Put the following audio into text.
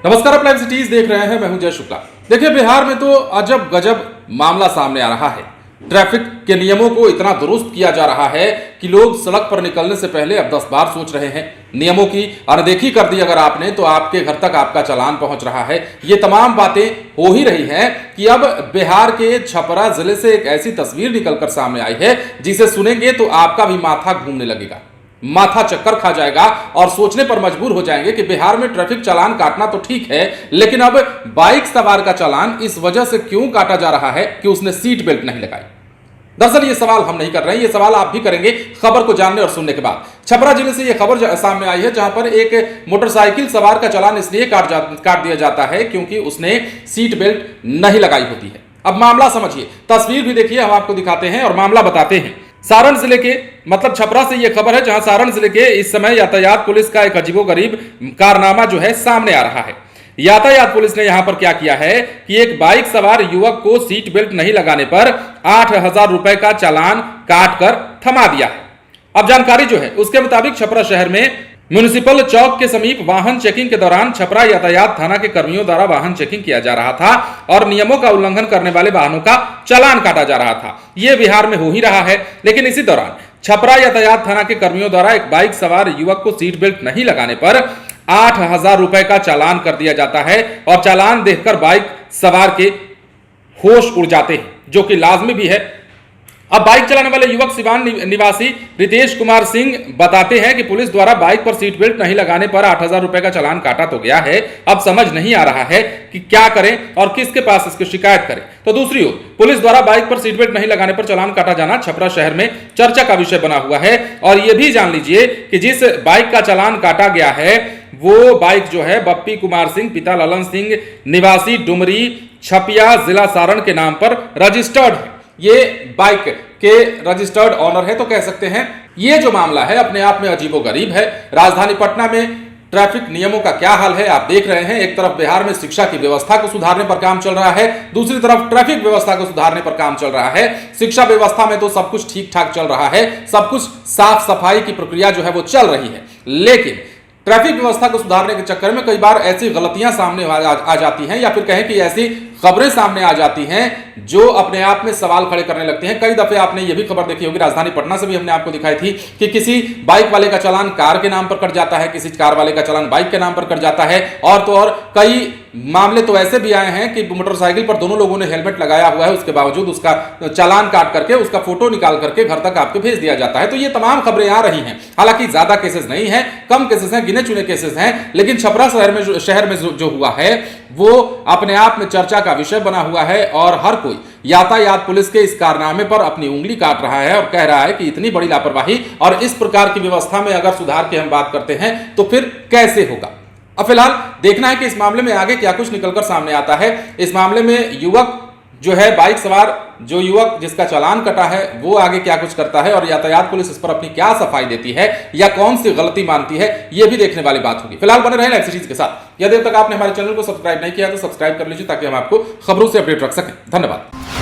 नमस्कार, आप live cities देख रहे हैं। मैं हूं जय शुक्ला। देखिए, बिहार में तो अजब गजब मामला सामने आ रहा है। ट्रैफिक के नियमों को इतना दुरुस्त किया जा रहा है कि लोग सड़क पर निकलने से पहले अब 10 बार सोच रहे हैं। नियमों की अनदेखी कर दी अगर आपने तो आपके घर तक आपका चालान पहुंच रहा है। ये तमाम बातें हो ही रही हैं कि अब बिहार के छपरा जिले से एक ऐसी तस्वीर निकलकर सामने आई है जिसे सुनेंगे तो आपका भी माथा घूमने लगेगा, माथा चक्कर खा जाएगा और सोचने पर मजबूर हो जाएंगे कि बिहार में ट्रैफिक चालान काटना तो ठीक है, लेकिन अब बाइक सवार का चालान इस वजह से क्यों काटा जा रहा है कि उसने सीट बेल्ट नहीं लगाई। दरअसल ये सवाल हम नहीं कर रहे हैं, ये सवाल आप भी करेंगे खबर को जानने और सुनने के बाद। छपरा जिले से ये खबर सामने आई है जहां पर एक मोटरसाइकिल सवार का चालान इसलिए काट दिया जाता है क्योंकि उसने सीट बेल्ट नहीं लगाई होती है। अब मामला समझिए, तस्वीर भी देखिए, हम आपको दिखाते हैं और मामला बताते हैं। सारण जिले के मतलब छपरा से यह खबर है जहां सारण जिले के इस समय यातायात पुलिस का एक अजीबोगरीब कारनामा जो है सामने आ रहा है। यातायात पुलिस ने यहां पर क्या किया है कि एक बाइक सवार युवक को सीट बेल्ट नहीं लगाने पर 8,000 रुपए का चालान काट कर थमा दिया है। अब जानकारी जो है उसके मुताबिक छपरा शहर में म्युनिसिपल चौक के समीप वाहन चेकिंग के दौरान छपरा यातायात थाना के कर्मियों द्वारा वाहन चेकिंग किया जा रहा था और नियमों का उल्लंघन करने वाले वाहनों का चालान काटा जा रहा था। यह बिहार में हो ही रहा है, लेकिन इसी दौरान छपरा यातायात थाना के कर्मियों द्वारा एक बाइक सवार युवक को सीट बेल्ट नहीं लगाने पर 8,000 रुपए का चालान कर दिया जाता है और चालान देखकर बाइक सवार के होश उड़ जाते हैं, जो कि लाजमी भी है। अब बाइक चलाने वाले युवक सिवान निवासी रितेश कुमार सिंह बताते हैं कि पुलिस द्वारा बाइक पर सीट बेल्ट नहीं लगाने पर 8,000 रुपए का चालान काटा तो गया है, अब समझ नहीं आ रहा है कि क्या करें और किसके पास इसकी शिकायत करें। तो दूसरी ओर पुलिस द्वारा बाइक पर सीट बेल्ट नहीं लगाने पर चालान काटा जाना छपरा शहर में चर्चा का विषय बना हुआ है। और यह भी जान लीजिए कि जिस बाइक का चालान काटा गया है वो बाइक जो है बप्पी कुमार सिंह पिता ललन सिंह निवासी डुमरी छपिया जिला सारण के नाम पर रजिस्टर्ड है। ये बाइक के रजिस्टर्ड ऑनर है, तो कह सकते हैं ये जो मामला है अपने आप में अजीबोगरीब है। राजधानी पटना में ट्रैफिक नियमों का क्या हाल है आप देख रहे हैं। एक तरफ बिहार में शिक्षा की व्यवस्था को सुधारने पर काम चल रहा है, दूसरी तरफ ट्रैफिक व्यवस्था को सुधारने पर काम चल रहा है। शिक्षा व्यवस्था में तो सब कुछ ठीक ठाक चल रहा है, सब कुछ साफ सफाई की प्रक्रिया जो है वो चल रही है, लेकिन ट्रैफिक व्यवस्था को सुधारने के चक्कर में कई बार ऐसी गलतियां सामने आ जाती हैं या फिर कहें कि ऐसी खबरें सामने आ जाती हैं जो अपने आप में सवाल खड़े करने लगते हैं। कई दफे आपने ये भी खबर देखी होगी, राजधानी पटना से भी हमने आपको दिखाई थी कि किसी बाइक वाले का चालान कार के नाम पर कट जाता है, किसी कार वाले का चालान बाइक के नाम पर कट जाता है। और तो और कई मामले तो ऐसे भी आए हैं कि मोटरसाइकिल पर दोनों लोगों ने हेलमेट लगाया हुआ है, उसके बावजूद उसका चालान काट करके उसका फोटो निकाल करके घर तक आपको भेज दिया जाता है। तो ये तमाम खबरें आ रही हैं। हालांकि ज्यादा केसेस नहीं है, कम केसेस हैं, गिने चुने केसेस हैं, लेकिन छपरा शहर में जो हुआ है वो अपने आप में चर्चा का विषय बना हुआ है और हर कोई यातायात पुलिस के इस कारनामे पर अपनी उंगली काट रहा है और कह रहा है कि इतनी बड़ी लापरवाही और इस प्रकार की व्यवस्था में अगर सुधार की हम बात करते हैं तो फिर कैसे होगा। अब फिलहाल देखना है कि इस मामले में आगे क्या कुछ निकलकर सामने आता है। इस मामले में युवक जो है बाइक सवार जो युवक जिसका चालान कटा है वो आगे क्या कुछ करता है और यातायात पुलिस इस पर अपनी क्या सफाई देती है या कौन सी गलती मानती है, ये भी देखने वाली बात होगी। फिलहाल बने रहे लाइव सिटीज के साथ। यदि अब तक आपने हमारे चैनल को सब्सक्राइब नहीं किया तो सब्सक्राइब कर लीजिए ताकि हम आपको खबरों से अपडेट रख सकें। धन्यवाद।